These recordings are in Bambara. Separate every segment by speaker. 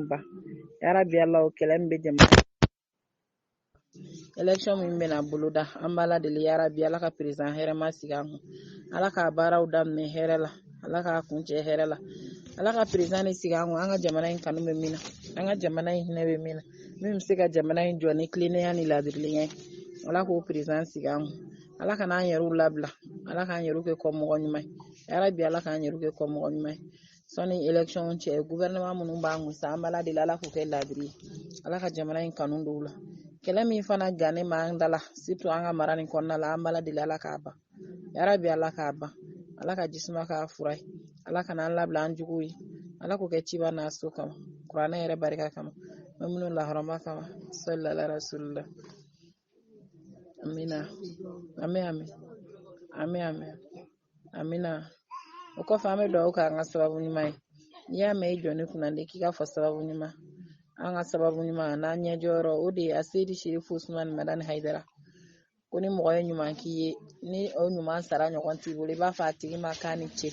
Speaker 1: ba yarabi Allah o kɛlɛ be jamana election min bɛna boloda an b'ala deli yarabi Ala ka president hɛrɛma sigi an kun Ala ka baaraw daminɛ hɛrɛ la Ala ka kuncɛ hɛrɛ la Ala ka president ni sigi an kun an ka jamana in kanu bɛ min na an ka jamana in hinɛ bɛ min na min bɛ se ka jamana in jɔ ni kilennenya ni ladiriliya Ala k'o president sigi an kun Ala ka n'an yɛrɛw labila Ala k'an yɛrɛw kɛ kɔmɔgɔ ɲuman ye yarabi Ala k'an yɛrɛw kɛ kɔmɔgɔ ɲuman ye sɔni election cɛ gouvernement minnu b'an kun sa an b'ala deli Ala k'u kɛ ladiri ye Ala ka jamana in kanu dɔw la kɛlɛ min fana gannen b'an dala surtout an ka mara nin kɔnɔna la an b'ala deli Ala k'a ban yarabi Ala k'a ban Ala ka jisuma k'a fura ye Ala ka n'an labila an jugu ye Ala k'o kɛ ciba n'a so kama kuranɛ yɛrɛ barika kama an minnu lahɔrɔma kama sallallahu rasulillah amina amen amen amen amina o kɔfɛ an bɛ dugawu kɛ an ka sababu ɲuman ye n'i y'a mɛn i jɔ ne kunna de k'i ka fɔ sababu ɲuman an ka sababu ɲuman n'an ɲɛjɔyɔrɔ o de ye a Seydi Sherifu Usumani Madani Hayidara ko ni mɔgɔ ye ɲuman k'i ye ni o ɲuman sara ɲɔgɔn t'i bolo i b'a fɔ a tigi ma k'a ni ce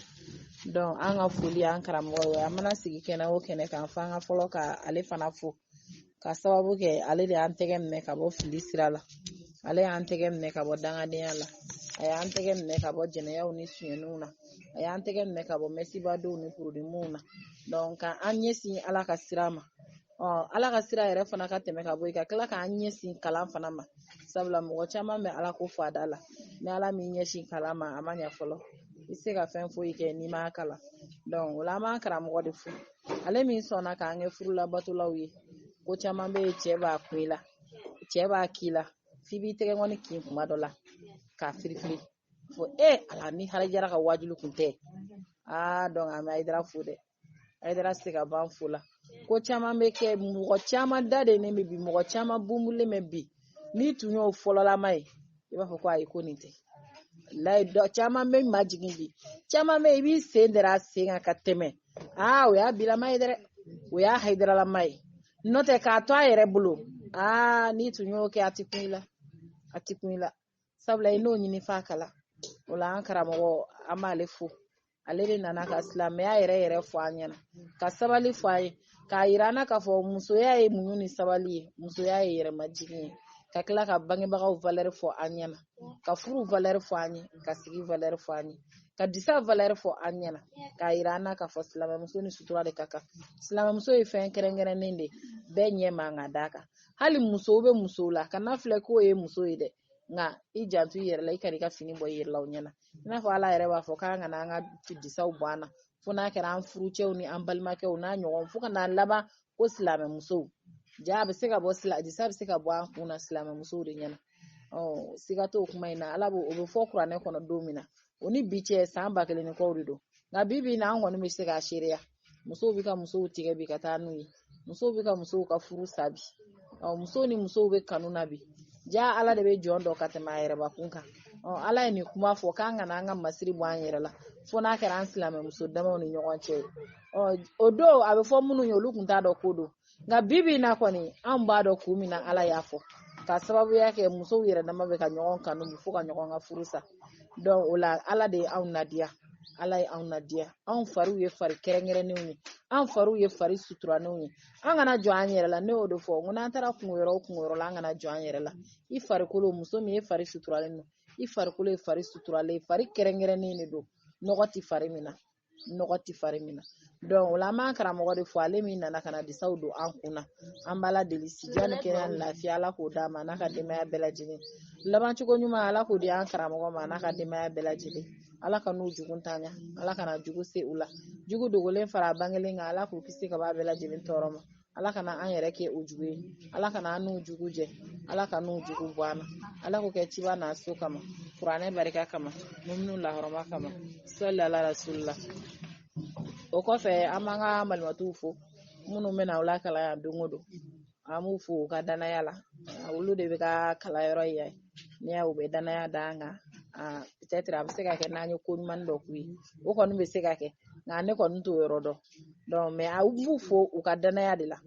Speaker 1: donc an ka foli an karamɔgɔ ye an mana sigi kɛnɛ o kɛnɛ kan fɔ an ka fɔlɔ ka ale fana fo ka sababu kɛ ale de y'an tɛgɛ minɛ ka bɔ fili sira la ale y'an tɛgɛ minɛ ka bɔ dangadenya la a y'an tɛgɛ minɛ ka bɔ jɛnɛyaw ni suɲɛniw na a y'an tɛgɛ minɛ ka bɔ mɛsibadenw ni porodimuw na donc ka an ɲɛsin Ala ka sira ma Ala ka sira yɛrɛ fana ka tɛmɛ ka bɔ yen ka tila k'an ɲɛsin kalan fana ma sabula mɔgɔ caman bɛ Ala ko fɔ a da la ni Ala m'i ɲɛsin kalan ma a ma ɲɛ fɔlɔ i se ka fɛn foyi kɛ n'i ma kalan donc o la an b'an karamɔgɔ de fo ale min sɔnna k'an kɛ furulabatolaw ye ko caman bɛ yen cɛ b'a ko i la cɛ b'a k'i la f'i b'i tɛgɛ kɔni kin kuma dɔ la k'a firifiri fo ala ni Hayidara ka wajulu kun tɛ donc an bɛ Hayidara fo dɛ Hayidara se ka ban fo la ko caman bɛ kɛ mɔgɔ caman da de ne bɛ bi mɔgɔ caman bumulen bɛ bi n'i tun y'o fɔlɔlama ye i b'a fɔ ko ayi ko nin tɛ layi caman bɛ majigin bi caman bɛ i b'i sen dara a sen kan ka tɛmɛ o y'a bilama ye dɛ o y'a Hayidaralama ye n'o tɛ k'a to a yɛrɛ bolo n'i tun y'o kɛ a ti kun i la sabula i n'o ɲini f'a kala o la an karamɔgɔ an b'ale fo ale de nana ka silamɛya yɛrɛ fɔ an ɲɛna ka sabali fɔ an ye k'a yira an na k'a fɔ musoya ye muɲu ni sabali ye musoya ye yɛrɛmajigin ye ka tila ka bangebagaw valeur fɔ an ɲɛna ka furu valeur fɔ an ye ka sigi valeur fɔ an ye ka disa valeur fɔ an ɲɛna k'a yira an na k'a fɔ silamɛmuso ni sutura de ka kan silamɛmuso ye fɛn kɛrɛnkɛrɛnnen de bɛɛ ɲɛ man ka d'a kan hali musow bɛ musow la kana filɛ k'o ye muso ye dɛ nka i janto i yɛrɛ la i ka i ka fini bɔ i yɛrɛ la o ɲɛna i n'a fɔ Ala yɛrɛ b'a fɔ k'an kana an ka disaw bɔ an na fo n'a kɛra an furucɛw ni an balimakɛw n'a ɲɔgɔn fo ka n'a laban ko silamɛmusow ja a bɛ se ka bɔ disa bɛ se ka bɔ an kun na silamɛmusow de ɲɛna siga t'o kuma in na Ala o bɛ fɔ kuranɛ kɔnɔ don min na o ni bi cɛ san 1000 ni kɔw de don nka bi bi in na an kɔni bɛ se k'a seereya musow bɛ ka musow tigɛ bi ka taa n'u ye musow bɛ ka musow ka furu sa bi musow ni musow bɛ kanu na bi ja Ala de bɛ jɔn dɔ ka tɛmɛ a yɛrɛbakun kan Ala ye nin kuma fɔ k'an kana an ka masiri bɔ an yɛrɛ la fo n'a kɛra an silamɛmuso damaw ni ɲɔgɔn cɛ o don a bɛ fɔ minnu ye olu tun t'a dɔn ko don nka bi bi in na kɔni an b'a dɔn kun min na Ala y'a fɔ ka sababuya kɛ musow yɛrɛ dama bɛ ka ɲɔgɔn kanu fo ka ɲɔgɔn ka furu sa donc o la Ala de ye anw nadiya Ala ye anw nadiya anw fariw ye fari kɛrɛnkɛrɛnnenw ye anw fariw ye fari suturanenw ye an kana jɔ an yɛrɛ la ne y'o de fɔ n ko n'an taara kungoyɔrɔ la an kana jɔ an yɛrɛ la i farikolo muso min ye fari suturalen don i farikolo ye fari suturalen fari kɛrɛnkɛrɛnnen de don nɔgɔ tɛ fari min na donc o la an b'an karamɔgɔ de fɔ ale min nana ka na disaw don an kun na an b'ala deli sijan ni kɛnɛya ni lafiya Ala k'o d'a ma n'a ka denbaya bɛɛ lajɛlen labancogo ɲuman Ala k'o di an karamɔgɔ ma n'a ka denbaya bɛɛ lajɛlen Ala ka n'u jugu tanya Ala kana jugu se u la jugu dogolen fara bangelen kan Ala k'u kisi ka bɔ a bɛɛ lajɛlen tɔɔrɔ ma Ala kana an yɛrɛ kɛ o jugu ye Ala kana an n'u jugu jɛ Ala ka n'u jugu bɔ an na Ala k'o kɛ ciba n'a so kama kuranɛ barika kama muminu lahɔrɔma kama sallallahu rasulillah o kɔfɛ an b'an ka malimatuw fo minnu bɛna u la kalan yan don o don an b'u fo u ka danaya la olu de bɛ ka kalanyɔrɔ yan n'i y'a u bɛ danaya d'an kan peut-être a bɛ se ka kɛ n'an ye ko ɲuman dɔ k'u ye o kɔni bɛ se ka kɛ nka ne kɔni t'o yɔrɔ dɔn donc mais a b'u fo u ka danaya de la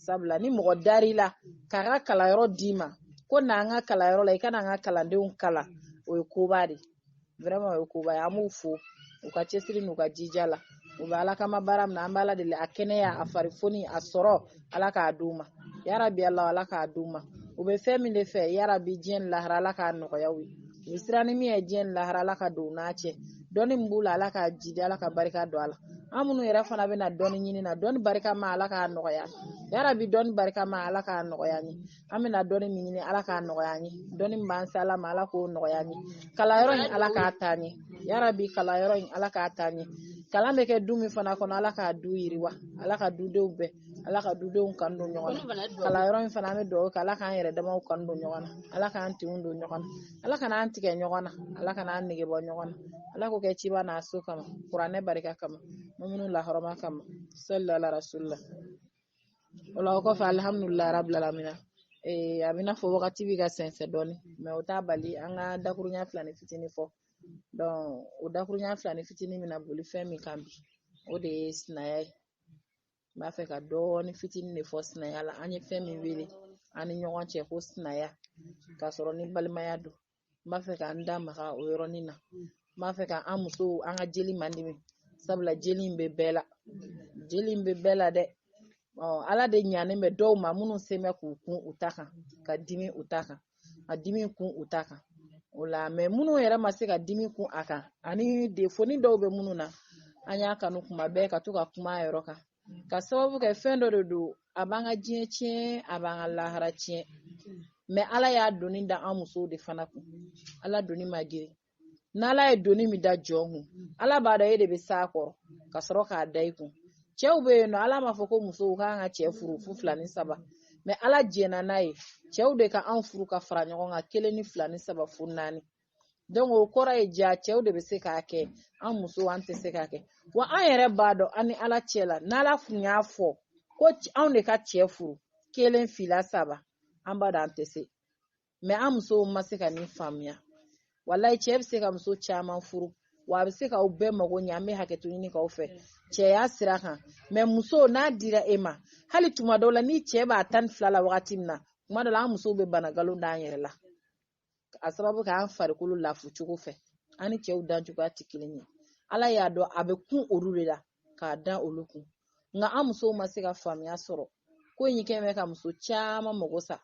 Speaker 1: sabula ni mɔgɔ dar'i la k'a ka kalanyɔrɔ d'i ma ko n'an ka kalanyɔrɔ la i kana an ka kalandenw kalan o ye koba de vraiment o ye koba ye an b'u fo u ka cɛsiri n'u ka jija la u bɛ ala kama baara min na an bɛ ala deli a kɛnɛya a farifoni a sɔrɔ ala k'a d'u ma yarabi ala k'a d'u ma u bɛ fɛn min de fɛ yarabi diɲɛ ni lahara ala k'a nɔgɔya u ye u bɛ siran ni min ye diɲɛ ni lahara ala ka don u n'a cɛ dɔnni min b'u la ala k'a jidi ala ka barika don a la an minnu yɛrɛ fana bɛ na dɔnni ɲini na dɔnni barika ma ala k'a nɔgɔya yarabi dɔnni barika ma ala k'a nɔgɔya an ye an bɛ na dɔnni min ɲini ala k'a nɔgɔya an ye dɔnni min b'an se ala ma ala k'o nɔgɔya an ye kalanyɔrɔ in ala k'a taa an ye yarabi kalanyɔrɔ in ala k'a taa an ye kalan bɛ kɛ du min fana kɔnɔ ala k'a du yiriwa ala ka dudenw bɛɛ ala ka dudenw kan don ɲɔgɔn na kalanyɔrɔ in fana an bɛ dugawu kɛ ala k'an yɛrɛ damaw kan don ɲɔgɔn na ala k'an tinw don ɲɔgɔn na ala kana an tigɛ ɲɔgɔn na ala kana an nege bɔ ɲɔgɔn na ala k'o kɛ ciba n'a so kama kuranɛ barika kama muminu lahɔrɔma kama sallallahu rasulillah o la o kɔfɛ alhamdulilahi rabbil alamin a bɛ n'a fɔ wagati bɛ ka sɛnsɛn dɔɔnin mɛ o t'a bali an ka dakuruɲa fila ni fitinin fɔ donc o dakuruɲa fila ni fitinin bɛna boli fɛn min kan bi o de ye sinaya ye n b'a fɛ ka dɔɔnin fitinin de fɔ sinaya la an ye fɛn min wele an ni ɲɔgɔn cɛ ko sinaya k'a sɔrɔ ni balimaya don n b'a fɛ k'an da maga o yɔrɔnin na n b'a fɛ ka an musow an ka jeli man dimi sabula jeli in bɛ bɛɛ la jeli in bɛ bɛɛ la dɛ ala de ɲanen bɛ dɔw ma minnu se bɛ k'u kun u ta kan ka dimi u ta kan ka dimi kun u ta kan o la mɛ minnu yɛrɛ ma se ka dimi kun a kan ani defoni dɔw bɛ minnu na an y'a kanu kuma bɛɛ ka to ka kuma a yɔrɔ kan ka sababu kɛ fɛn dɔ de don a b'an ka diɲɛ tiɲɛ a b'an ka lahara tiɲɛ mɛ ala y'a doni da an musow de fana kun ala doni ma girin n'ala ye doni min da jɔn kun ala b'a dɔn e de bɛ s'a kɔrɔ ka sɔrɔ k'a da i kun cɛw bɛ yen nɔ ala m'a fɔ ko musow k'an ka cɛ furu fu 2 ni 3 mɛ ala jɛna n'a ye cɛw de ka an furu ka fara ɲɔgɔn kan 1 ni 2 ni 3 fu 4 donc o kɔrɔ ye ja cɛw de bɛ se k'a kɛ an musow an tɛ se k'a kɛ wa an yɛrɛ b'a dɔn an ni ala cɛ la n'ala kun y'a fɔ ko anw de ka cɛ furu 1 fila 3 an b'a dɔn an tɛ se mɛ an musow ma se ka nin faamuya walayi cɛ bɛ se ka muso caman furu wa a bɛ se k'aw bɛɛ mago ɲɛ an bɛ hakɛto ɲini k'aw fɛ cɛya sira kan mɛ muso n'a dira e ma hali tuma dɔw la ni cɛ b'a 12 la wagati min na tuma dɔw la an musow bɛ bana nkalon d'an yɛrɛ la a sababu k'an farikolo lafu cogo fɛ an ni cɛw dan cogoya tɛ kelen ye ala y'a dɔn a bɛ kun olu de la k'a dan olu kun nka an musow ma se ka faamuya sɔrɔ ko in kɛn bɛ ka muso caman mago sa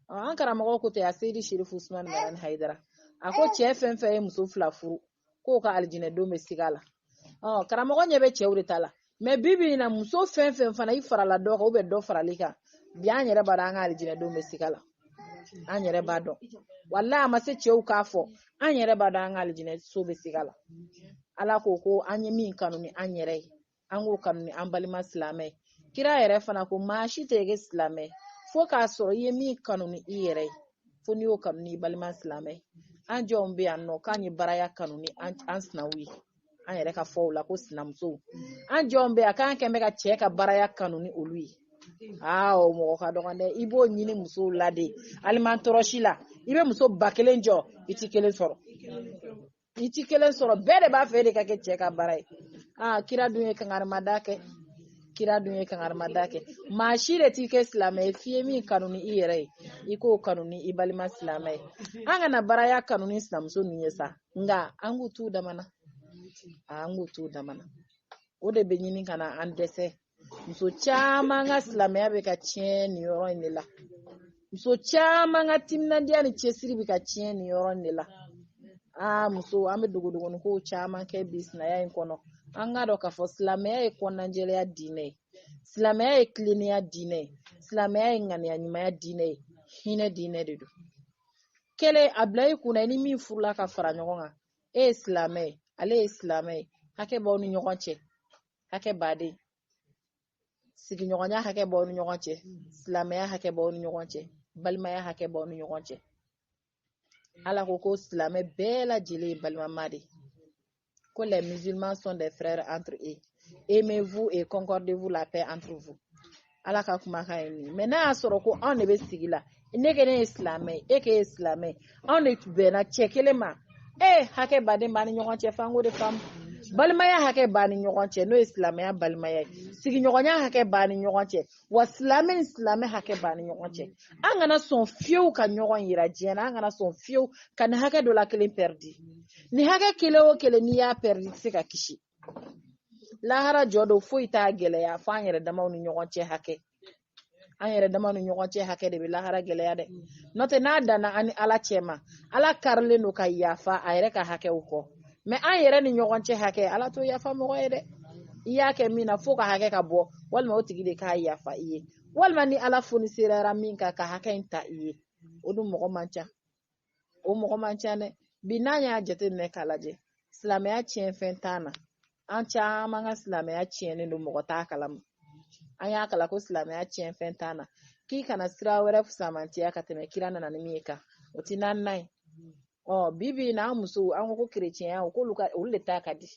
Speaker 1: an karamɔgɔ ko tɛ a seyidi sherifu usman marani hayidara a ko cɛ fɛn fɛn ye muso 2 furu k'o ka alijinɛdon bɛ sigi a la karamɔgɔ ɲɛ bɛ cɛw de ta la mɛ bibi in na muso fɛn fɛn fana i farala dɔ kan ou bien dɔ farali kan bi an yɛrɛ b'a dɔn an ka alijinɛdon bɛ sigi a la an yɛrɛ b'a dɔn walahi a ma se cɛw k'a fɔ an yɛrɛ b'a dɔn an ka alijinɛ so bɛ sigi a la ala ko an ye min kanu ni an yɛrɛ ye an k'o kanu ni an balima silamɛ ye kira yɛrɛ fana ko maa si tɛ kɛ silamɛ fo k'a sɔrɔ i ye min kanu ni i yɛrɛ ye fo n'i y'o kanu ni balima silamɛ ye an jɔnw bɛ yan nɔ k'an ye baraya kanu ni an sinaw ye an yɛrɛ ka fɔw la ko sinamusow an jɔnw bɛ yan k'an kɛn bɛ ka cɛ ka baraya kanu ni olu ye o mɔgɔ ka dɔgɔn dɛ i b'o ɲini musow la de aliman tɔrɔsi la i bɛ muso 1000 jɔ i ti 1 sɔrɔ bɛɛ de b'a fɛ e de ka kɛ cɛ ka bara ye kira dun ye kangarimada kɛ maa si de t'i kɛ silamɛ ye f'i ye min kanu ni i yɛrɛ ye i k'o kanu ni i balima silamɛ ye an kana baraya kanu ni sinamuso ninnu ye sa nka an k'u t'u damana o de bɛ ɲini ka na an dɛsɛ muso caman ka silamɛya bɛ ka tiɲɛ nin yɔrɔ in de la muso caman ka timinandiya ni cɛsiri bɛ ka tiɲɛ nin yɔrɔ in de la muso an bɛ dogodogonin kow caman kɛ bi sinaya in kɔnɔ an k'a dɔn k'a fɔ silamɛya ye kɔnɔnajɛlenya diinɛ ye silamɛya ye tilennenya diinɛ ye silamɛya ye ŋaniya ɲumanya diinɛ ye hinɛ diinɛ de don kelen a bila i kunna ni min furula ka fara ɲɔgɔn kan e ye silamɛ ye ale ye silamɛ ye hakɛ b'aw ni ɲɔgɔn cɛ hakɛ baden sigiɲɔgɔnya hakɛ b'aw ni ɲɔgɔn cɛ silamɛya hakɛ b'aw ni ɲɔgɔn cɛ balimaya hakɛ b'aw ni ɲɔgɔn cɛ ala ko silamɛ bɛɛ lajɛlen ye balimama de ko les musulmans sont des frères entre eux aimez-vous et concordez-vous la paix entre vous ala ka kumakan ye nin mais n'a y'a sɔrɔ ko anw de bɛ sigi la ne kelen ye silamɛ ye e k'e ye silamɛ ye anw de bɛnna cɛ kelen ma hakɛ baden b'an ni ɲɔgɔn cɛ f'an k'o de faamu balimaya hakɛ b'an ni ɲɔgɔn cɛ n'o ye silamɛya balimaya ye sigiɲɔgɔnya hakɛ b'an ni ɲɔgɔn cɛ wa silamɛ ni silamɛ hakɛ b'an ni ɲɔgɔn cɛ an kana sɔn fiyewu ka ɲɔgɔn yira diɲɛ na an kana sɔn fiyewu ka nin hakɛ dɔ la kelen pɛridi ni hakɛ kelen o kelen n'i y'a pɛridi i tɛ se ka kisi lahara jodo foyi t'a gɛlɛya fo an yɛrɛ damaw ni ɲɔgɔn cɛ hakɛ an yɛrɛ damaw ni ɲɔgɔn cɛ hakɛ de bɛ lahara gɛlɛya dɛ n'o tɛ n'a danna an ni ala cɛ ma ala karilen don ka yafa a yɛrɛ ka hakɛw kɔ mais an yɛrɛ ni ɲɔgɔn cɛ hakɛ ala t'o yafa mɔgɔ ye dɛ i y'a kɛ min na fo ka hakɛ ka bɔ walima o tigi de k'a yafa i ye walima ni ala fonisera min kan ka hakɛ in ta i ye o dun mɔgɔ man ca o mɔgɔ man ca dɛ bi n'an y'a jateminɛ k'a lajɛ silamɛya tiɲɛ fɛn t'an na an caman ka silamɛya tiɲɛnen don mɔgɔ t'a kalama an y'a kala ko silamɛya tiɲɛ fɛn t'an na k'i kana sira wɛrɛ fusamantiya ka tɛmɛ kira nana ni min ye kan o ti naaninan ye bibi na an musow an ko kerecɛnya k'olu ka olu de ta ka di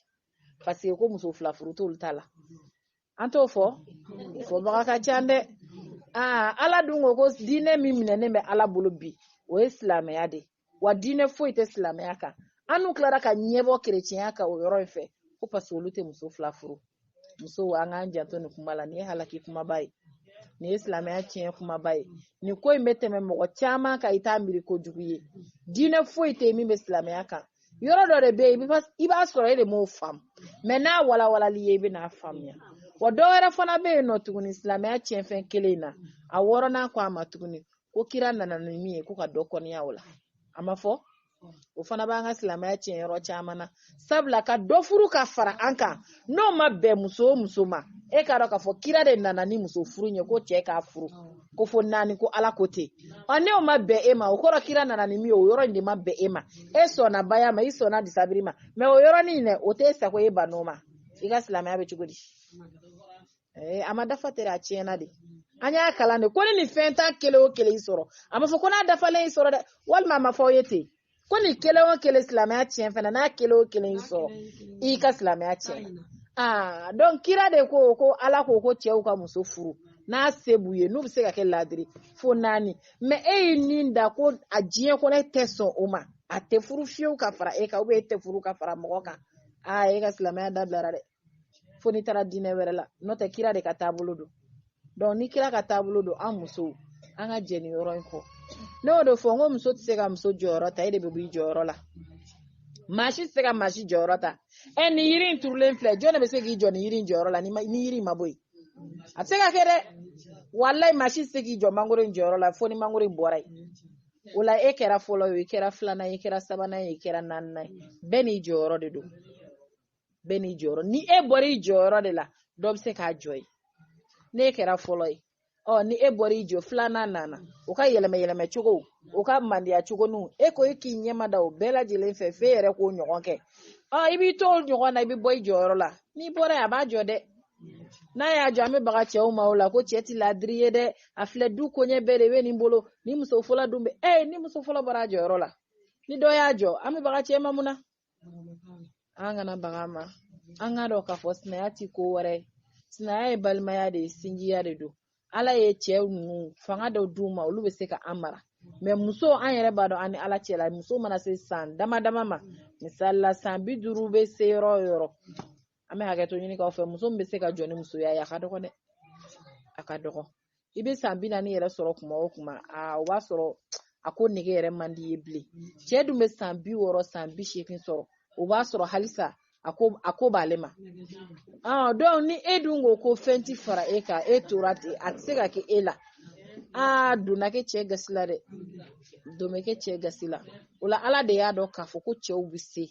Speaker 1: parce que ko muso fila furu t'olu ta la an t'o fɔbaga ka ca dɛ ala dun ko diinɛ min minɛnen bɛ ala bolo bi o ye silamɛya de wa diinɛ foyi tɛ silamɛya kan an n'u tilara ka ɲɛbɔ kerecɛnya kan o yɔrɔ in fɛ ko parce que olu tɛ muso fila furu musow an k'an janto nin kuma la nin ye halaki kumaba ye nin ye silamɛya tiɲɛ kumaba ye nin ko in bɛ tɛmɛ mɔgɔ caman kan i t'a miiri kojugu ye diinɛ foyi tɛ min bɛ silamɛya kan yɔrɔ dɔ de bɛ yen i b'a sɔrɔ e de m'o faamu mais n'a walawalali ye i bɛ n'a faamuya wa dɔ wɛrɛ fana bɛ yen nɔ tuguni silamɛya tiɲɛfɛn kelen in na a wɔɔrɔnan ko a ma tuguni ko kira nana ni min ye ko ka dɔ kɔniya o la a ma fɔ o fana b'an ka silamɛya tiɲɛ yɔrɔ caman na sabula ka dɔ furu ka fara an kan n'o ma bɛn muso o muso ma e k'a dɔn k'a fɔ kira de nana ni muso furu ye ko cɛ k'a furu ko fo naani ko ala ko ten n'o ma bɛn e ma o kɔrɔ kira nana ni min ye o yɔrɔ in de ma bɛn e ma e sɔnna baya ma i sɔnna disabiri ma mais o yɔrɔnin dɛ o t'e sago e ban'o ma i ka silamɛya bɛ cogo di a ma dafa tɛ a tiɲɛna de an y'a kalan de ko ni nin fɛn tan kelen o kelen i sɔrɔ a ma fɔ ko n'a dafalen i sɔrɔ dɛ walima a ma fɔ aw ye ten ko nin kelen o kelen silamɛya tiɲɛ fana n'a kelen o kelen i sɔrɔ i ka silamɛya tiɲɛ donc kira de ko ala ko cɛw ka muso furu n'a se b'u ye n'u bɛ se ka kɛ ladiri fo naani mais e y'i nin da ko a diɲɛ kɔnɔ e tɛ sɔn o ma a tɛ furu fiyewu ka fara e kan ou bien e tɛ furu ka fara mɔgɔ kan e ka silamɛya dabilara dɛ fo n'i taara diinɛ wɛrɛ la n'o tɛ kira de ka taabolo don donc ni kira ka taabolo don an musow an ka jɛ nin yɔrɔ in kɔ ne y'o de fɔ n ko muso tɛ se ka muso jɔyɔrɔ ta e de bɛ bɔ i jɔyɔrɔ la maa si tɛ se ka maa si jɔyɔrɔ ta nin yiri in turulen filɛ jɔn de bɛ se k'i jɔ nin yiri in jɔyɔrɔ la ni yiri in ma bɔ yen a tɛ se ka kɛ dɛ walayi maa si tɛ se k'i jɔ mangoro in jɔyɔrɔ la fo ni mangoro in bɔra yen o la e kɛra fɔlɔ ye i kɛra filanan ye i kɛra sabanan ye i kɛra naaninan ye bɛɛ n'i jɔyɔrɔ de don bɛɛ n'i jɔyɔrɔ ni e bɔra i jɔyɔrɔ de la dɔ bɛ se k'a jɔ ye ne kɛra fɔlɔ ye ni e bɔra i jɔ filanan nana o ka yɛlɛmɛ cogo o ka mandiya cogo n'u e ko e k'i ɲɛma da o bɛɛ lajɛlen fɛ f'e yɛrɛ k'o ɲɔgɔn kɛ i b'i to o ɲɔgɔn na i bɛ bɔ i jɔyɔrɔ la n'i bɔra yen a b'a jɔ dɛ n'a y'a jɔ an bɛ baga cɛw ma o la ko cɛ tɛ ladiri ye dɛ a filɛ du koɲɛ bɛɛ de bɛ nin bolo ni muso fɔlɔ dun bɛ ni muso fɔlɔ bɔra a jɔyɔrɔ la ni dɔ y'a jɔ an bɛ baga cɛ ma mun na an kana baga ma an k'a dɔn k'a fɔ sinaya tɛ ko wɛrɛ ye sinaya ye balimaya de ye sinjiya de don ala ye cɛ ninnu fanga dɔ d'u ma olu bɛ se ka an mara mais muso an yɛrɛ b'a dɔn an ni ala cɛ la muso mana se san dama dama ma misali la san 50 bɛ se yɔrɔ o yɔrɔ an bɛ hakɛto ɲini k'aw fɛ muso min bɛ se ka jɔ ni musoya ye a ka dɔgɔ dɛ a ka dɔgɔ i bɛ san 40 yɛrɛ sɔrɔ kuma o kuma o b'a sɔrɔ a ko nege yɛrɛ man di ye bilen cɛ dun bɛ san 60 san 80 sɔrɔ o b'a sɔrɔ halisa a ko b'ale ma donc ni e dun ko fɛn ti fara e kan e tora ten a tɛ se ka kɛ e la donna kɛ cɛ gasi la dɛ don bɛ kɛ cɛ gasi la o la ala de y'a dɔn k'a fɔ ko cɛw bɛ se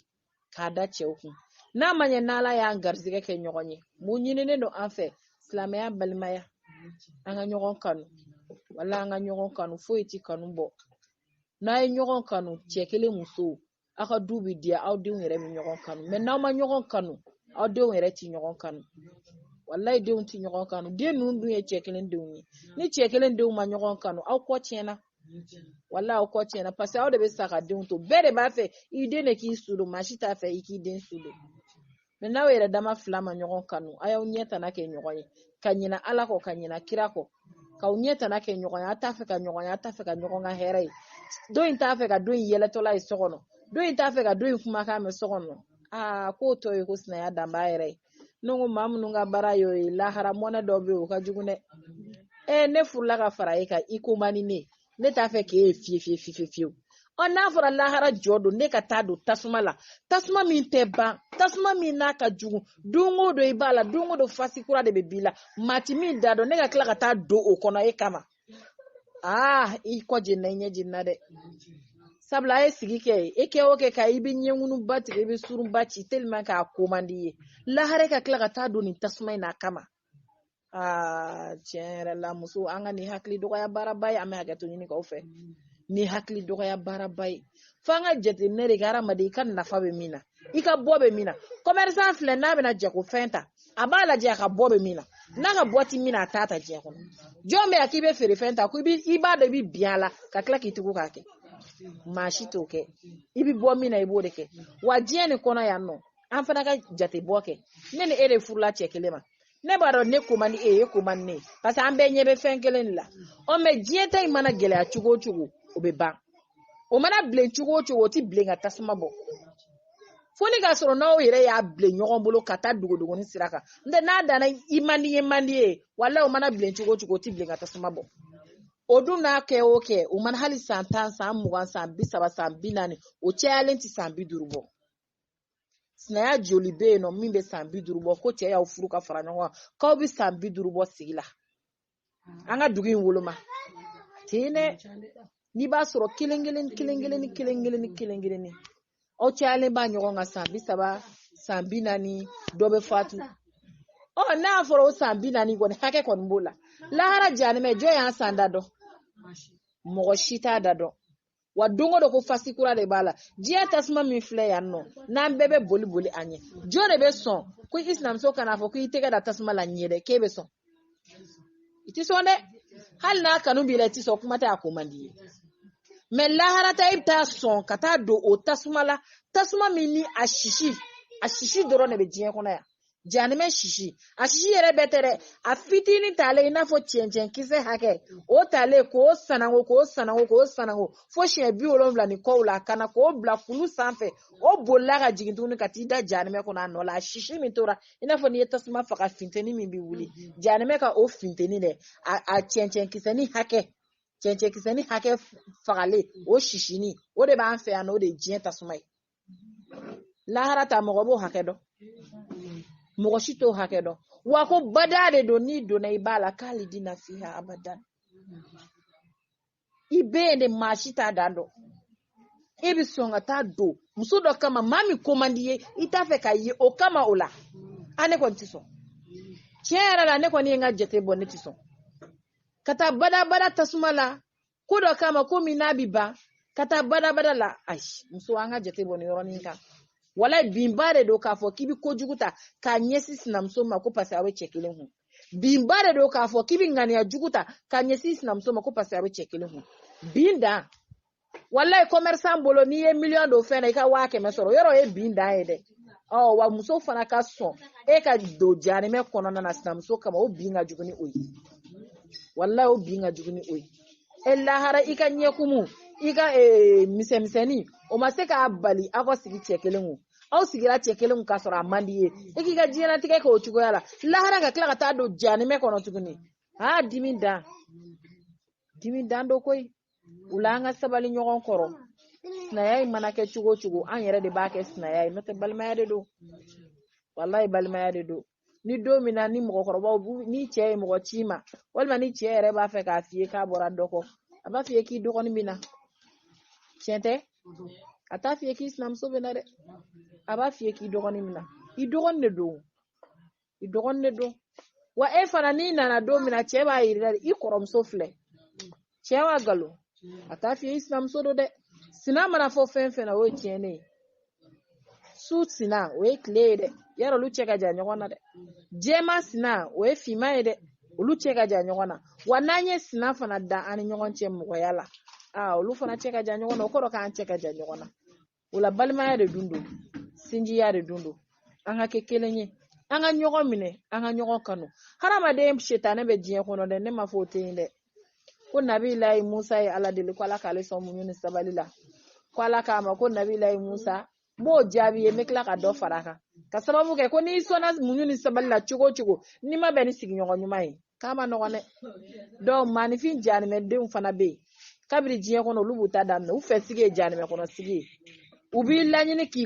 Speaker 1: k'a da cɛw kun n'a ma ɲɛ n'ala y'an garizigɛ kɛ ɲɔgɔn ye mun ɲininen don an fɛ silamɛya balimaya an ka ɲɔgɔn kanu wala an ka ɲɔgɔn kanu foyi ti kanu bɔ n'a ye ɲɔgɔn kanu cɛ kelen muso aw ka du bɛ diya aw denw yɛrɛ bɛ ɲɔgɔn kanu mais n'aw ma ɲɔgɔn kanu aw denw yɛrɛ ti ɲɔgɔn kanu walayi denw ti ɲɔgɔn kanu den ninnu dun ye cɛ kelen denw ye ni cɛ kelen denw ma ɲɔgɔn kanu aw kɔ tiɲɛna walayi aw kɔ tiɲɛna parce que aw de bɛ sa ka denw to bɛɛ de b'a fɛ i den de k'i sudo maa si t'a fɛ i k'i den sudo mais n'aw yɛrɛ dama fila ma ɲɔgɔn kanu a y'aw ɲɛtana kɛ ɲɔgɔn ye ka ɲina ala kɔ ka ɲina kira kɔ k'aw ɲɛtana kɛ ɲɔgɔn ye a t'a fɛ ka ɲɔgɔn ye a t'a fɛ ka ɲɔgɔn ka hɛrɛ ye dɔ in t'a fɛ ka dɔ in yɛlɛtɔla ye so kɔnɔ dɔ in t'a fɛ ka dɔ in kumakan mɛn so kɔnɔ k'o tɔ ye ko sinaya danba yɛrɛ ye ne ko maa minnu ka baara y'o ye lahara mɔnɛ dɔw bɛ yen o ka jugu dɛ ne furula ka fara e kan i ko man di ne t'a fɛ k'e ye fiyewu n'a fɔra lahara jɔ don ne ka taa don tasuma la tasuma min tɛ ban tasuma min n'a ka jugu don o don i b'a la don o don fasi kura de bɛ b'i la mati min da dɔn ne ka tila ka taa don o kɔnɔ e kama i kɔ jenna i ɲɛ jenna dɛ sabula a ye sigi kɛ e kɛ o kɛ ka i bɛ ɲɛŋunuba tigɛ i bɛ surunba ci tellement k'a ko man di ye lahara ka tila ka taa don nin tasuma in na kama tiɲɛ yɛrɛ la muso an ka nin hakili dɔgɔya baaraba ye an bɛ hakɛto ɲini k'aw fɛ ni hakili dɔgɔya baaraba ye fo an ka jateminɛ de kɛ hadamaden i ka nafa bɛ min na i ka bɔ bɛ min na commerçant filɛ n'a bɛna jagofɛn ta a b'a lajɛ a ka bɔ bɛ min na n'a ka bɔ ti min na a t'a ta diɲɛ kɔnɔ jɔn bɛ yan k'i bɛ feerefɛn ta ko i b'a dɔn i bɛ bin a la ka tila k'i tugu k'a kɛ maa si t'o kɛ i bɛ bɔ min na i b'o de kɛ wa diɲɛ nin kɔnɔ yan nɔ an fana ka jate bɔ kɛ ne ni e de furula cɛ kelen ma ne b'a dɔn ne ko man di e ko man di ne parce que an bɛɛ ɲɛ bɛ fɛn kelen de la mɛ diɲɛ ta in mana gɛlɛya cogo o cogo o bɛ ban o mana bilen cogo o cogo o ti bilen ka tasuma bɔ fo ni ka sɔrɔ n'aw yɛrɛ y'a bilen ɲɔgɔn bolo ka taa dogodogoni sira kan n'o n'a danna i man di ye walahi o mana bilen cogo o cogo o ti bilen ka tasuma bɔ o dun n'a kɛ o kɛ o mana hali san 10 san 20 san 30 san 40 o cɛyalen ti san 50 bɔ sinaya joli bɛ yen nɔ min bɛ san 50 bɔ ko cɛ y'aw furu ka fara ɲɔgɔn kan k'aw bɛ san 50 bɔ sigi la an ka dugu in woloma ten dɛ n'i b'a sɔrɔ kelen kelen aw cɛyalen b'a ɲɔgɔn kan san 30 san 40 dɔ bɛ fatu n'a fɔra o san 40 kɔni hakɛ kɔni b'o la lahara janimɛ jɔn y'an san da dɔn mɔgɔ si t'a da dɔn wa don o don ko fasi kura de b'a la diɲɛ tasuma min filɛ yan nɔ n'an bɛɛ bɛ boli an ɲɛ jɔn de bɛ sɔn ko i sinamuso kan'a fɔ ko i tɛgɛ da tasuma la ɲɛ dɛ k'e bɛ sɔn i tɛ sɔn dɛ hali n'a kanu b'i la i tɛ sɔn kuma tɛ a ko man di ye mɛ lahara ta i bɛ taa sɔn ka taa don o tasuma la tasuma min ni a sisi dɔrɔn de bɛ diɲɛ kɔnɔ yan janimɛ sisi a sisi yɛrɛ bɛɛ tɛ dɛ a fitinin talen i n'a fɔ cɛncɛn kisɛ hakɛ o talen k'o sanango fo siɲɛ 70 ni kɔw la ka na k'o bila kulu sanfɛ o bolila ka jigin tuguni ka t'i da janimɛ kɔnɔ a nɔ la a sisi min tora i n'a fɔ n'i ye tasuma faga funteni min bɛ wuli janimɛ ka o funteni dɛ a cɛncɛn kisɛnin hakɛ fagalen o sisinin o de b'an fɛ yan o de ye diɲɛ tasuma ye lahara ta mɔgɔ b'o hakɛ dɔn mɔgɔ si t'o hakɛ dɔn wa ko bada de don n'i donna i b'a la k'ale dina fiha abadan i bɛ yen de maa si t'a dan dɔn e bɛ sɔn ka taa don muso dɔ kama maa min ko man di ye i t'a fɛ ka ye o kama o la ne kɔni tɛ sɔn tiɲɛ yɛrɛ la ne kɔni ye n ka jate bɔ ne tɛ sɔn ka taa bada tasuma la ko dɔ kama ko min n'a bɛ ban ka taa bada la ayi muso an ka jate bɔ nin yɔrɔnin kan wala binba de don k'a fɔ k'i bɛ kojugu ta k'a ɲɛsin sinamuso ma ko parce que aw bɛ cɛ kelen kun binba de don k'a fɔ k'i bɛ ŋaniya jugu ta k'a ɲɛsin sinamuso ma ko parce que aw bɛ cɛ kelen kun bin dan walayi commerçant bolo n'i ye miliyɔn don fɛn na i ka 100 sɔrɔ yɔrɔ ye bin dan ye dɛ wa muso fana ka sɔn e ka don janimɛ kɔnɔna na sinamuso kama o bin ka jugu ni o ye walayi o bin ka jugu ni o ye lahara i ka ɲɛkumu i ka misɛnmisɛnnin o ma se k'a bali aw ka sigi cɛ kelen kun aw sigira cɛ kelen kun k'a sɔrɔ a man di ye i k'i ka diɲɛlatigɛ kɛ o cogoya la lahara ka tila ka taa don janimɛ kɔnɔ tuguni dimi dan do koyi o la an ka sabali ɲɔgɔn kɔrɔ sinaya in mana kɛ cogo o cogo an yɛrɛ de b'a kɛ sinaya ye n'o tɛ balimaya de don walayi balimaya de don ni don min na ni mɔgɔkɔrɔbaw ni cɛ ye mɔgɔ ci ma walima ni cɛ yɛrɛ b'a fɛ k'a f'i ye k'a bɔra dɔ kɔ a b'a f'i ye k'i dɔgɔnin bɛ na tiɲɛ tɛ a t'a f'i ye k'i sinamuso bɛ na dɛ a b'a f'i ye k'i dɔgɔnin bɛ na i dɔgɔnin de don wa e fana n'i nana don min na cɛ b'a yir'i la i kɔrɔmuso filɛ cɛ wa nkalon a t'a f'i ye i sinamuso don dɛ sina mana fɔ fɛn fɛn na o ye tiɲɛnen ye su sina o ye tile ye dɛ yarɔ olu cɛ ka jan ɲɔgɔn na dɛ jɛma sina o ye finman ye dɛ olu cɛ ka jan ɲɔgɔn na wa n'an ye sina fana da an ni ɲɔgɔn cɛ mɔgɔya la olu fana cɛ ka jan ɲɔgɔn na o kɔrɔ k'an cɛ ka jan ɲɔgɔn na o la balimaya de dun don sinjiya de dun don an ka kɛ kelen ye an ka ɲɔgɔn minɛ an ka ɲɔgɔn kanu hadamaden setanɛ bɛ diɲɛ kɔnɔ dɛ ne ma fɔ o tɛ yen dɛ ko nabilayi musa ye ala deli ko ala k'ale sɔn muɲu ni sabali la ko ala k'a ma ko nabilayi musa m'o jaabi ye n bɛ tila ka dɔ fara a kan ka sababu kɛ ko n'i sɔnna muɲu ni sabali la cogo o cogo n'i ma bɛn ni sigiɲɔgɔn ɲuman ye k'a ma nɔgɔn dɛ donc maanifin janimɛdenw fana bɛ yen kabiri diɲɛ kɔnɔ olu b'u ta daminɛ u fɛ sigi ye janimɛ kɔnɔ sigi ye u b'i laɲini k'i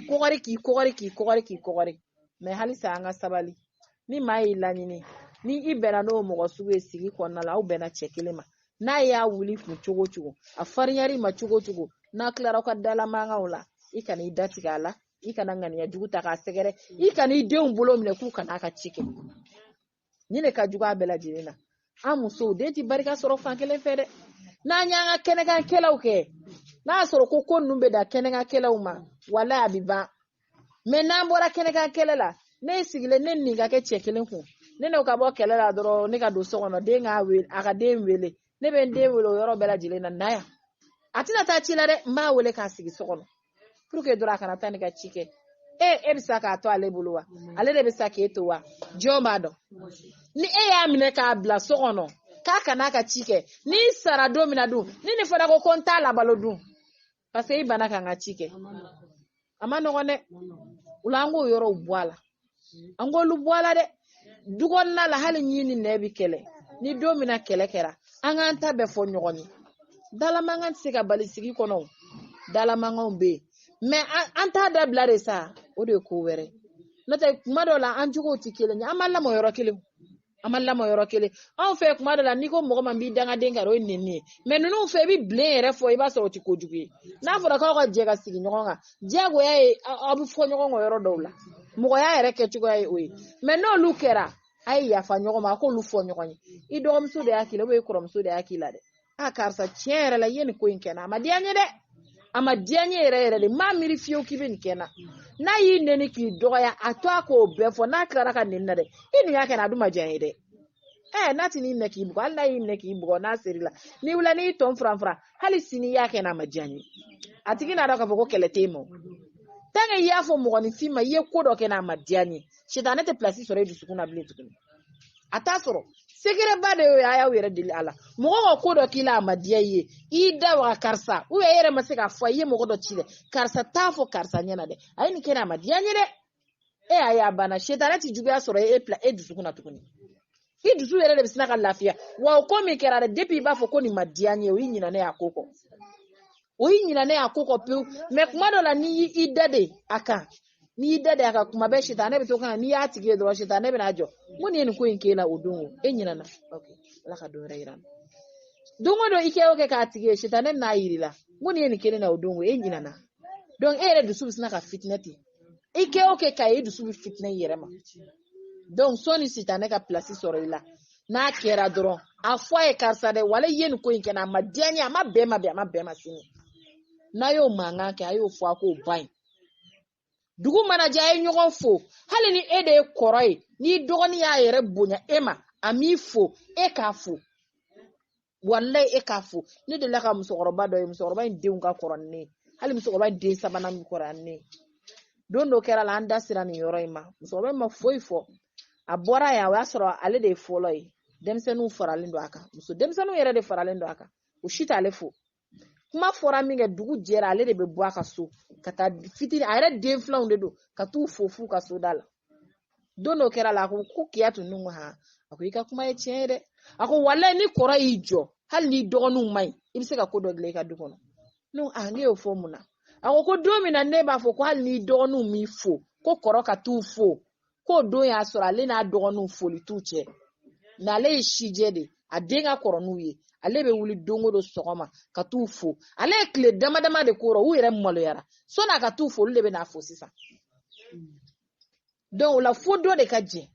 Speaker 1: kɔgɔri mais halisa an ka sabali ni maa y'i laɲini ni i bɛnna n'o mɔgɔ sugu ye sigi kɔnɔna la aw bɛnna cɛ kelen ma n'a y'a wuli kun cogo cogo a farinyari ma cogo cogo n'a tilara ka dalamankanw la i kana i datigɛ a la i kana ŋaniya jugu ta k'a sɛgɛrɛ i kana i denw bolo minɛ k'u kana ka ci kɛ ni ne ka jugu a bɛɛ lajɛlen na an musow den ti barika sɔrɔ fan kelen fɛ dɛ n'an y'an ka kɛnɛkankɛlaw kɛ n'a sɔrɔ ko ninnu bɛ da kɛnɛkankɛlaw ma wala a bɛ ban mais n'an bɔra kɛnɛkankɛlɛ la ne sigilen ne nin ka kɛ cɛ kelen kun ne ka bɔ kɛlɛ la dɔrɔn ne ka don so kɔnɔ den k'a wele a ka den wele ne bɛ n den wele o yɔrɔ bɛɛ lajɛlen na na yan a tɛna taa ci la dɛ n b'a wele k'a sigi so kɔnɔ pour que dɔrɔn a kana taa ne ka ci kɛ e bɛ sa k'a to ale bolo wa ale de bɛ sa k'e to wa jɔn b'a dɔn ni e y'a minɛ k'a bila so kɔnɔ k'a kana ka ci kɛ ni sara don min na dun ni ne fɔra ko n t'a labalo dun parce que i bana kan ka ci kɛ a ma nɔgɔn dɛ o la an k'o yɔrɔw bɔ a la an k'olu bɔ a la dɛ du kɔnɔna la hali ɲi ni nɛ bɛ kɛlɛ ni don min na kɛlɛ kɛra an k'an ta bɛɛ fɔ ɲɔgɔn ye dalamankan tɛ se ka bali sigi kɔnɔ dalamankanw bɛ yen mais an t'a dabila de sa o de ye ko wɛrɛ n'o tɛ kuma dɔw la an cogow tɛ kelen ye an ma lamɔ yɔrɔ kelen anw fɛ kuma dɔw la n'i ko mɔgɔ man b'i dangaden kari o ye nɛni ye mais ninnu fɛ i bɛ bilen yɛrɛ fɔ i b'a sɔrɔ o tɛ kojugu ye n'a fɔra k'aw ka jɛ ka sigi ɲɔgɔn kan diyagoya ye aw bɛ fɔ ɲɔgɔn kɔ yɔrɔ dɔw la mɔgɔya yɛrɛ kɛcogoya ye o ye mais n'olu kɛra a ye yafa ɲɔgɔn ma a k'olu fɔ ɲɔgɔn ye i dɔgɔmuso de y'a k'i la ou bien i kɔrɔmuso de y'a k'i la dɛ karisa tiɲɛ yɛrɛ la i ye nin ko in kɛ n na a ma diya n ye dɛ a ma diya n ye yɛrɛ de m'a miiri fiyewu k'i bɛ nin kɛ n na n'a y'i nɛni k'i dɔgɔya a to a k'o bɛɛ fɔ n'a tilara ka nɛni na dɛ i nin y'a kɛ n na a dun ma diya n ye dɛ n'a ti n'i minɛ k'i bugɔ hali n'a y'i minɛ k'i bugɔ n'a seri la n'i wula n'i tɔn furanfura hali sini i y'a kɛ n na a ma diya n ye a tigi n'a dɔn k'a fɔ ko kɛlɛ tɛ yen ma tant que i y'a fɔ mɔgɔninfin ma i ye ko dɔ kɛ n na a ma diya n ye sitanɛ tɛ place sɔrɔ i dusukun na bilen tuguni a t'a sɔrɔ sekɛrɛba de y'o ye a y'aw yɛrɛ deli a la mɔgɔ ka ko dɔ k'i la a ma diya i ye i da waga karisa ou bien e yɛrɛ ma se k'a fɔ i ye mɔgɔ dɔ ci dɛ karisa t'a fɔ karisa ɲɛna dɛ a ye nin kɛ n na a ma diya n ye dɛ a ye a banna sitanɛ tɛ juguya sɔrɔ e dusukun na tuguni i dusu yɛrɛ de bɛ sina ka lafiya wa o ko min kɛra dɛ depuis i b'a fɔ ko nin ma diya n ye o y'i ɲinɛ ne y'a ko kɔ pewu mais kuma dɔ la n'i y'i da de a kan kuma bɛɛ sitanɛ bɛ to kan n'i y'a tigi ye dɔrɔn sitanɛ bɛna jɔ mun ye nin ko in k'e la o don e ɲinɛna ok ala ka dɔ wɛrɛ yira n na don o don i kɛ o kɛ k'a tigi ye sitanɛ bɛna yir'i la mun ye nin kelen na o don e ɲinɛna donc e yɛrɛ dusu bɛ sina ka fitinɛ ten i kɛ o kɛ k'a ye dusu bɛ fitinɛ i yɛrɛ ma donc sɔni sitanɛ ka place sɔrɔ i la n'a kɛra dɔrɔn a fɔ a ye karisa dɛ wala i ye nin ko in kɛ n na a ma diya n ye a ma bɛn ma bi a ma bɛn ma sini n'a y'o mankan kɛ a y'o fɔ a k'o ban ye dugu mana jɛ a ye ɲɔgɔn fo hali ni e de ye kɔrɔ ye n'i dɔgɔnin y'a yɛrɛ bonya e ma a m'i fo e k'a fo walayi e k'a fo ne delila ka musokɔrɔba dɔ ye musokɔrɔba in denw ka kɔrɔ ni ne ye hali musokɔrɔba in den sabanan min kɔrɔ ni ne ye don dɔ kɛra la an da sera nin yɔrɔ in ma musokɔrɔba in ma foyi fɔ a bɔra yan o y'a sɔrɔ ale de ye fɔlɔ ye denmisɛnninw faralen don a kan denmisɛnninw yɛrɛ de faralen don a kan o si t'ale fo kuma fɔra min kɛ dugu jɛra ale de bɛ bɔ a ka so ka taa fitiri a yɛrɛ den filanw de don ka t'u fo f'u ka so da la don dɔ kɛra la a ko kiya tun nun ha a ko i ka kuma ye tiɲɛ ye dɛ a ko walayi ni kɔrɔ y'i jɔ hali ni dɔgɔninw man ɲi i bɛ se ka ko dɔ dilan i ka du kɔnɔ ne y'o fɔ mun na a ko don min na ne b'a fɔ ko hali ni dɔgɔninw m'i fo ko kɔrɔ ka t'u fo k'o don y'a sɔrɔ ale n'a dɔgɔninw foli t'u cɛ n'ale ye sijɛ de a den ka kɔrɔ n'u ye ale bɛ wuli don o don sɔgɔma ka t'u fo ale ye tile dama dama de k'o rɔ u yɛrɛ maloyara sɔnni a ka t'u fo olu de bɛ n'a fo sisan donc o la fo dɔ de ka jɛ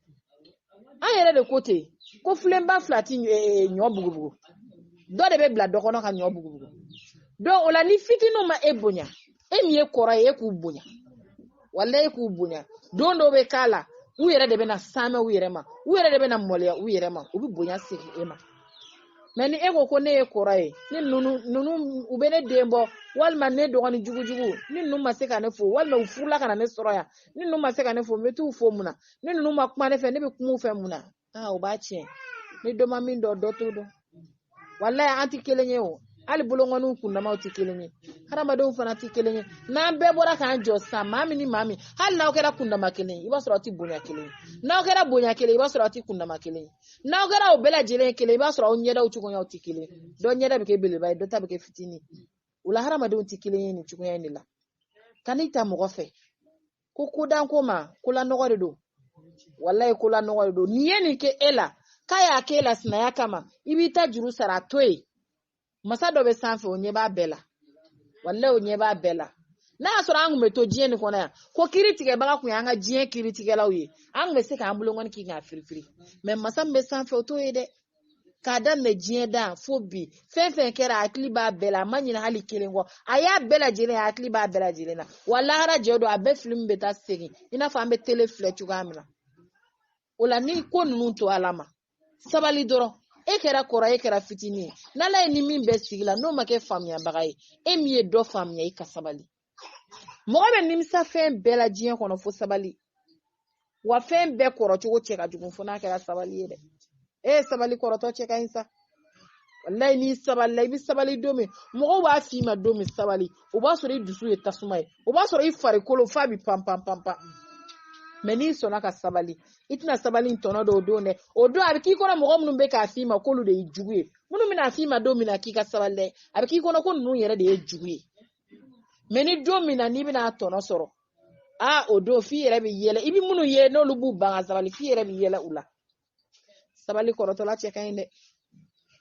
Speaker 1: an yɛrɛ de ko ten ko filenba fila ti ɲɔ bugubugu dɔ de bɛ bila dɔ kɔnɔ ka ɲɔ bugubugu donc o la ni fitininw ma e bonya e min ye kɔrɔ ye e k'u bonya walayi e k'u bonya don dɔw bɛ k'a la u yɛrɛ de bɛna saamɛ u yɛrɛ ma u yɛrɛ de bɛna maloya u yɛrɛ ma u bɛ bonya segin e ma mais ni e ko ne ye kɔrɔ ye ni ninnu u bɛ ne den bɔ walima ne dɔgɔnin jugujugu ni ninnu ma se ka ne fo walima u furula ka na ne sɔrɔ yan ni ninnu ma se ka ne fo n bɛ t'u fo mun na ni ninnu ma kuma ne fɛ ne bɛ kuma u fɛ mun na o b'a tiɲɛ ni dɔ ma min dɔn dɔ t'o dɔn walayi an tɛ kelen ye o ali bolongonu kunna ma ti kelenye hadamadenw fana ti kelenye n'an bɛɛ bɔra k'an jɔ san mami ni mami hali n'aw kɛra kundama kelen i b'a sɔrɔ ti bonya kelen n'aw kɛra bonya kelen i b'a sɔrɔ ti kundama kelen n'aw kɛra o bɛɛ lajɛlen kelen i b'a sɔrɔ aw ɲɛdaw cogoyaw ti kelen dɔ ɲɛda bɛ kɛ beleba ye dɔ ta bɛ kɛ fitini o la hadamadenw ti kelen ye ni cogoya in de la kan'i ta mɔgɔ fɛ ko kodan ko ma kola nɔgɔ de don wallahi kola nɔgɔ de don ni ye nin kɛ e la k'a y'a kɛ e la sinaya kama i b'i ta juru sara to ye masa dɔ bɛ sanfɛ o ɲɛ b'a bɛɛ la wallahi o ɲɛ b'a bɛɛ la n'a y'a sɔrɔ an kun bɛ to diɲɛ nin kɔnɔ yan ko kiri tigɛbaga kun y'an ka diɲɛ kiri tigɛlaw ye an kun bɛ se k'an bolongɔni k'i k'a firifiri mais masa min bɛ sanfɛ o t'o ye dɛ k'a daminɛ diɲɛ dan fo bi fɛn fɛn kɛra a hakili b'a bɛɛ la a ma ɲinɛ hali kelen kɔ a y'a bɛɛ lajɛlen a hakili b'a bɛɛ lajɛlen na wa lahara jɛ don a bɛɛ fili min bɛ taa segin i n'a fɔ an bɛ tele filɛ cogoya min na o la ni ko ninnu to ala ma sabali dɔrɔn e kɛra kɔrɔ e kɛra fitinin ye n'ala ye ni min bɛ sigi la n'o ma kɛ faamuyabaga ye e min ye dɔ faamuya i ka sabali mɔgɔ bɛ nimisa fɛn bɛɛ la diɲɛ kɔnɔ fo sabali wa fɛn bɛɛ kɔrɔcogo cɛ ka jugu fo n'a kɛra sabali ye dɛ sabali kɔrɔtɔ cɛ ka ɲi sa wallahi ni sabali la i bɛ sabali don min mɔgɔw b'a f'i ma don min sabali o b'a sɔrɔ i dusu ye tasuma ye o b'a sɔrɔ i farikolo f'a bɛ pan pan pan pan mais n'i sɔnna ka sabali i tɛna sabali in tɔnɔ dɔw don dɛ o don a bɛ k'i kɔnɔ mɔgɔ minnu bɛ k'a f'i ma k'olu de ye jugu ye minnu bɛna f'i ma don min na k'i ka sabali dɛ a bɛ k'i kɔnɔ ko ninnu yɛrɛ de ye jugu ye mais ni don min na n'i bɛna tɔnɔ sɔrɔ o don f'i yɛrɛ bɛ yɛlɛ i bɛ minnu ye n'olu b'u ban ka sabali f'i yɛrɛ bɛ yɛlɛ u la sabali kɔrɔtɔla cɛ ka ɲi dɛ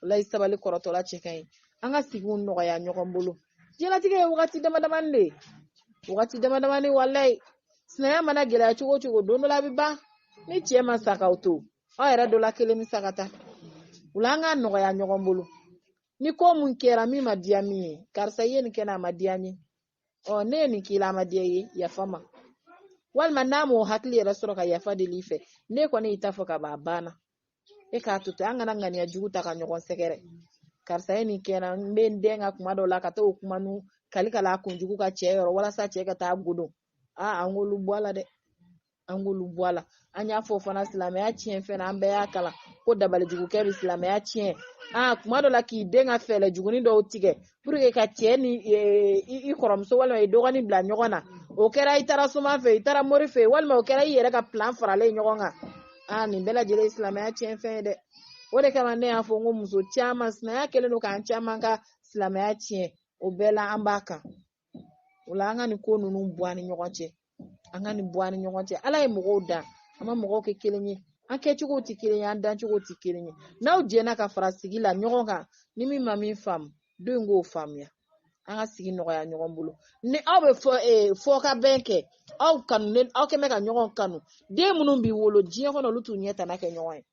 Speaker 1: wallahi sabali kɔrɔtɔla cɛ ka ɲi an ka sigiw nɔgɔya ɲɔgɔn bolo diɲɛlatigɛ ye wagati damadamani de ye wagati damadamani wallahi sinaya mana gɛlɛya cogo cogo don dɔ la a bɛ ban ni cɛ ma sa k'aw to aw yɛrɛ dɔ la kelen bɛ sa ka taa o la an ka nɔgɔya ɲɔgɔn bolo ni ko mun kɛra min ma diya min ye karisa i ye nin kɛ n'a ma diya n ye ne ye nin k'i la a ma diya i ye yafa ma walima n'a m'o hakili yɛrɛ sɔrɔ ka yafa deli i fɛ ne kɔni y'i ta fɔ ka ban a banna e k'a to ten an kana ŋaniya jugu ta ka ɲɔgɔn sɛgɛrɛ karisa ye nin kɛra n bɛ n den ka kuma dɔw la ka taa o kuma nu kali ka la kunjugu ka cɛ yɔrɔ walasa cɛ ka taa godon an k'olu bɔ a la dɛ an k'olu bɔ a la an y'a fɔ fana silamɛya tiɲɛ fɛnɛ an bɛɛ y'a kalan ko dabalijugukɛ bɛ silamɛya tiɲɛ kuma dɔ la k'i den ka fɛlɛ juguni dɔw tigɛ pour que ka cɛ ni i kɔrɔmuso walima i dɔgɔnin bila ɲɔgɔn na o kɛra i taara suma fɛ i taara mori fɛ walima o kɛra i yɛrɛ ka plan faralen ɲɔgɔn kan nin bɛɛ lajɛlen silamɛya tiɲɛ fɛn ye dɛ o de kama ne y'a fɔ n ko muso caman sinaya kɛlen don k'an caman ka silamɛya tiɲɛ o bɛɛ la an b'a kan o la an ka nin ko ninnu bɔ an ni ɲɔgɔn cɛ an ka nin bɔ an ni ɲɔgɔn cɛ ala ye mɔgɔw dan an ma mɔgɔw kɛ kelen ye an kɛcogo tɛ kelen ye an dancogo tɛ kelen ye n'aw jɛnna ka fara sigi la ɲɔgɔn kan ni min ma min faamu don k'o faamuya an ka sigi nɔgɔya ɲɔgɔn bolo ni aw bɛ fɔ ka bɛn kɛ aw kanu aw kɛmɛ ka ɲɔgɔn kanu den minnu b'i wolo diɲɛ kɔnɔ olu t'u ɲɛ tana kɛ ɲɔgɔn ye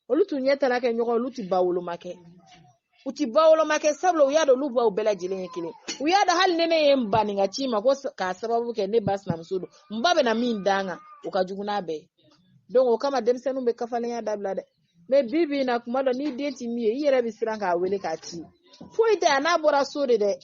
Speaker 1: olu t'u ɲɛ tana kɛ ɲɔgɔn ye olu tɛ ba woloma kɛ u ti ba woloma kɛ sabula u y'a dɔn olu baw bɛɛ lajɛlen ye kelen u y'a dɔn hali ni ne ye n ba nin ka ci ma ko k'a sababu kɛ ne ba sinamuso don n ba bɛna min d'an kan o ka jugu n'a bɛɛ ye donc o kama denmisɛnninw bɛ kafalenya dabila dɛ mais bi in na kuma dɔ ni den ti min ye i yɛrɛ bɛ siran k'a wele k'a ci foyi tɛ a n'a bɔra so de dɛ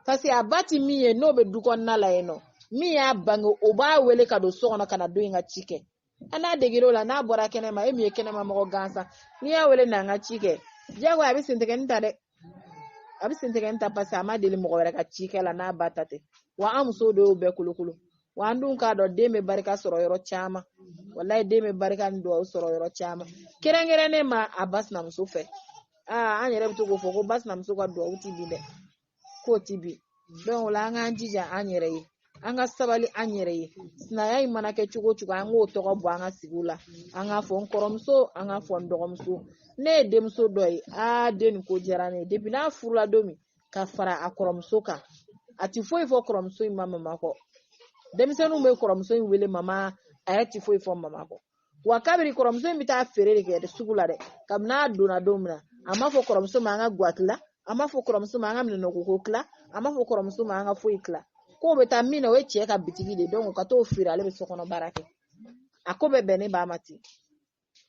Speaker 1: parce que a ba ti min ye n'o bɛ du kɔnɔna la yen nɔ min y'a bange o b'a wele ka don so kɔnɔ ka na don in ka ci kɛ a n'a degera o la n'a bɔra kɛnɛma e min ye kɛnɛma mɔgɔ gansan n'i y'a wele n'an ka ci kɛ jago a bɛ sentigɛni ta dɛ a bɛ sentigɛni ta parce que a ma deli mɔgɔ wɛrɛ ka ci kɛ la n'a ba ta tɛ wa an musow de y'o bɛɛ kolokolo wa an dun k'a dɔn den bɛ barika sɔrɔ yɔrɔ caman wallahi den bɛ barika ni duwawu sɔrɔ yɔrɔ caman kɛrɛnkɛrɛnnen ma a ba sinamuso fɛ an yɛrɛ bɛ to k'o fɔ ko ba sinamuso ka duwawu ti bi dɛ k'o ti bi donc o la an k'an jija an yɛrɛ ye an ka sabali an yɛrɛ ye sinaya in mana kɛ cogo cogo an k'o tɔgɔ bɔ an ka sigiw la an k'a fɔ n kɔrɔmuso an k'a fɔ n dɔgɔmuso ne ye denmuso dɔ ye den nin ko diyara ne ye depuis n'a furula don min ka fara a kɔrɔmuso kan a ti foyi fɔ kɔrɔmuso in ma mama kɔ denmisɛnninw bɛ kɔrɔmuso in wele mama a yɛrɛ ti foyi fɔ mama kɔ wa kabiri kɔrɔmuso in bɛ taa feere de kɛ sugu la dɛ kabini n'a donna don min na a ma fɔ kɔrɔmuso ma an ka guwa tila a ma fɔ kɔrɔmuso ma an ka minɛnɔgɔko tila a ma fɔ kɔrɔmuso ma an ka foyi tila k'o bɛ taa min na o ye cɛ ka bitigi de donc ka t'o feere ale bɛ so kɔnɔ baara kɛ a ko bɛɛ bɛnnen b'a ma ten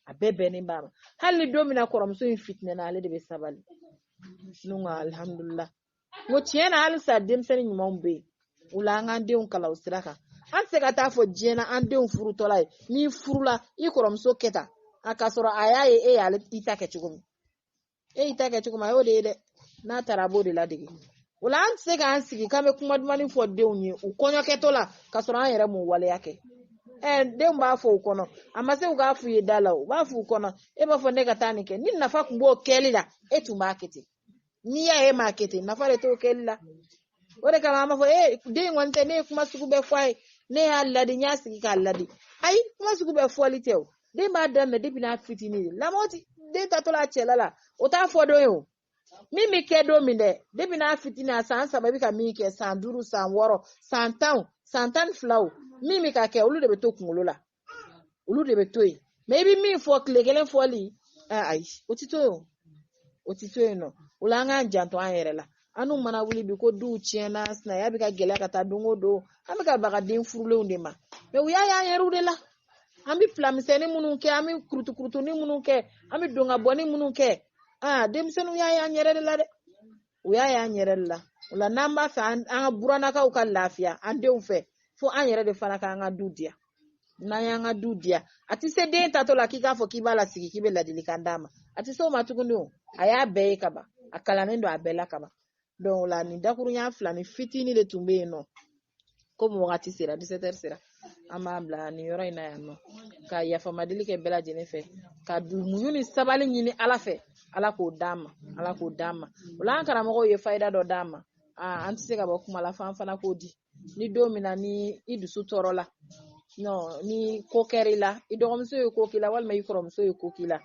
Speaker 1: a bɛɛ bɛnnen b'a ma hali ni don min na kɔrɔmuso in fitinɛna ale de bɛ sabali ne ko alhamdulillah n ko tiɲɛ na halisa denmisɛnnin ɲumanw bɛ yen o la an k'an denw kalan o sira kan an tɛ se ka taa fɔ diɲɛ na an denw furutɔla ye n'i furula i kɔrɔmuso kɛ tan a ka sɔrɔ a y'a ye e y'ale i ta kɛ cogo min e y'i ta kɛ cogo min a y'o de ye dɛ n'a taara b'o de ladege o la an tɛ se k'an sigi k'an bɛ kuma dumani fɔ denw ye u kɔɲɔkɛtɔ la ka sɔrɔ an yɛrɛ m'u waleya kɛ denw b'a fɔ u kɔnɔ a ma se u k'a f'u ye da la u b'a f'u kɔnɔ e b'a fɔ ne ka taa nin kɛ ni nafa tun b'o kɛli la e tun b'a kɛ ten n'i y'a ye m'a kɛ ten nafa de t'o kɛli la o de kama an b'a fɔ den kɔni tɛ ne ye kuma sugu bɛɛ fɔ a ye ne y'a ladi n y'a sigi k'a ladi ayi kuma sugu bɛɛ fɔli tɛ o den b'a daminɛ depuis n'a fitinin de lamɔ den tatɔ la a cɛla la o t'a fɔ don ye o min bɛ kɛ don min dɛ depuis n'a fitinin a san 3 i bɛ ka min kɛ san 5 san 6 san 10 san 12 min bɛ ka kɛ olu de bɛ to kunkolo la olu de bɛ to yen mais i bɛ min fɔ tile kelen fɔli ayi o tɛ to yen o tɛ to yen nɔ o la an k'an janto an yɛrɛ la an n'u mana wuli bi ko duw tiɲɛna sinaya bɛ ka gɛlɛya ka taa don o don an bɛ ka baga den furulenw de ma mais u y'a y'an yɛrɛw de la an bɛ filamisɛnnin minnu kɛ an bɛ kurutukurutuni minnu kɛ an bɛ don ka bɔni minnu kɛ denmisɛnninw y'a y'an yɛrɛ de la dɛ u y'a y'an yɛrɛ de la o la n'an b'a fɛ an ka buranakaw ka lafiya an denw fɛ fo an yɛrɛ de fana k'an ka du diya n'an y'an ka du diya a tɛ se den tatɔ la k'i k'a fɔ k'i b'a lasigi k'i bɛ ladilikan d'a ma a tɛ se o ma tuguni o a y'a bɛɛ ye ka ban a kalannen don a bɛɛ la ka ban donc o la nin dakuruɲa 2 ni fitinin de tun bɛ yen nɔ komi wagati sera 17h sera an b'a bila nin yɔrɔ in na yan nɔ ka yafamadeli kɛ bɛɛ lajɛlen fɛ ka muɲu ni sabali ɲini ala fɛ ala k'o d'an ma ala k'o d'an ma o la an karamɔgɔw ye fayida dɔ d'an ma an tɛ se ka bɔ kuma la f'an fana k'o di ni don min na ni i dusu tɔɔrɔ la ni ko kɛr'i la i dɔgɔmuso ye ko k'i la walima i kɔrɔmuso ye ko k'i la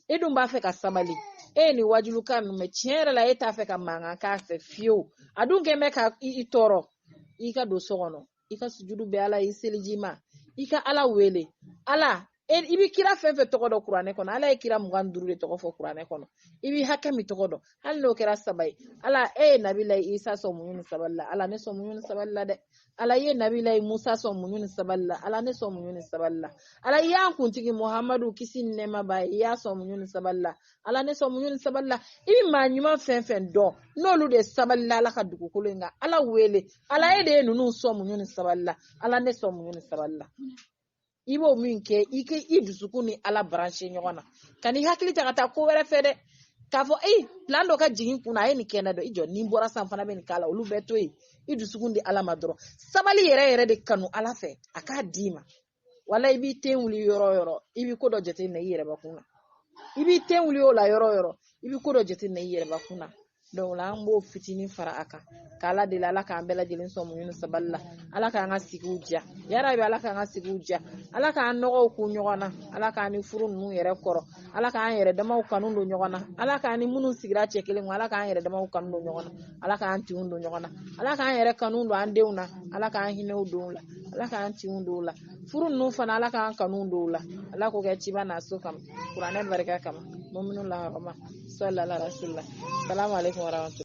Speaker 1: e dun b'a fɛ ka sabali e ye nin wajulukan ninnu mɛn tiɲɛ yɛrɛ la e t'a fɛ ka mankan k'a fɛ fiyewu a dun kɛn bɛ ka i tɔɔrɔ i ka don so kɔnɔ i ka sujudu bɛ ala i seliji ma i ka ala wele ala i bɛ kira fɛn fɛn tɔgɔ dɔn kuranɛ kɔnɔ ala ye kira 25 de tɔgɔ fɔ kuranɛ kɔnɔ i bɛ hakɛ min tɔgɔ dɔn hali n'o kɛra 3 ye ala e ye nabila isa sɔn muɲu ni sabali la ala ne sɔn muɲu ni sabali la dɛ ala ye nabila musa sɔn muɲu ni sabali la ala ne sɔn muɲu ni sabali la ala i y'an kuntigi muhamadu kisi ni nɛɛma b'a ye i y'a sɔn muɲu ni sabali la ala ne sɔn muɲu ni sabali la i bɛ maa ɲuman fɛn fɛn dɔn n'olu de sabali la ala ka dugukolo in kan ala wele ala e de ye ninnu sɔn muɲu ni sabali la ala ne sɔn muɲu ni sabali la i b'o min kɛ i dusukun ni ala branché ɲɔgɔn na ka n'i hakili ta ka taa ko wɛrɛ fɛ dɛ k'a fɔ plan dɔ ka jigin kunna a ye nin kɛnɛ dɔn i jɔ ni bɔra san fana bɛ nin k'a la olu bɛɛ to yen i dusukun di ala ma dɔrɔn sabali yɛrɛ yɛrɛ de kanu ala fɛ a k'a d'i ma wala i b'i ten wuli yɔrɔ o yɔrɔ i bɛ ko dɔ jateminɛ i yɛrɛbakun na i b'i ten wuli o la yɔrɔ o yɔrɔ i bɛ ko dɔ jateminɛ i yɛrɛbakun na donc la an b'o fitinin fara a kan k'ala deli ala k'an bɛɛ lajɛlen sɔn muɲu ni sabali la ala k'an ka sigiw diya yarabi ala k'an ka sigiw diya ala k'an nɔgɔw kun ɲɔgɔn na ala k'an ni furu ninnu yɛrɛ kɔrɔ ala k'an yɛrɛ damaw kanu don ɲɔgɔn na ala k'an ni minnu sigira cɛ kelen ala k'an yɛrɛ damaw kanu don ɲɔgɔn na ala k'an tinw don ɲɔgɔn na ala k'an yɛrɛ kanu don an denw na ala k'an hinɛw don la ala k'an tinw don la furu ninnu fana ala k'an kanu don la ala k'o kɛ ciba n'a so kama kuranɛ barika kama mu'minu la rahma sallallahu alaihi wasallam assalamu alaikum warahmatullahi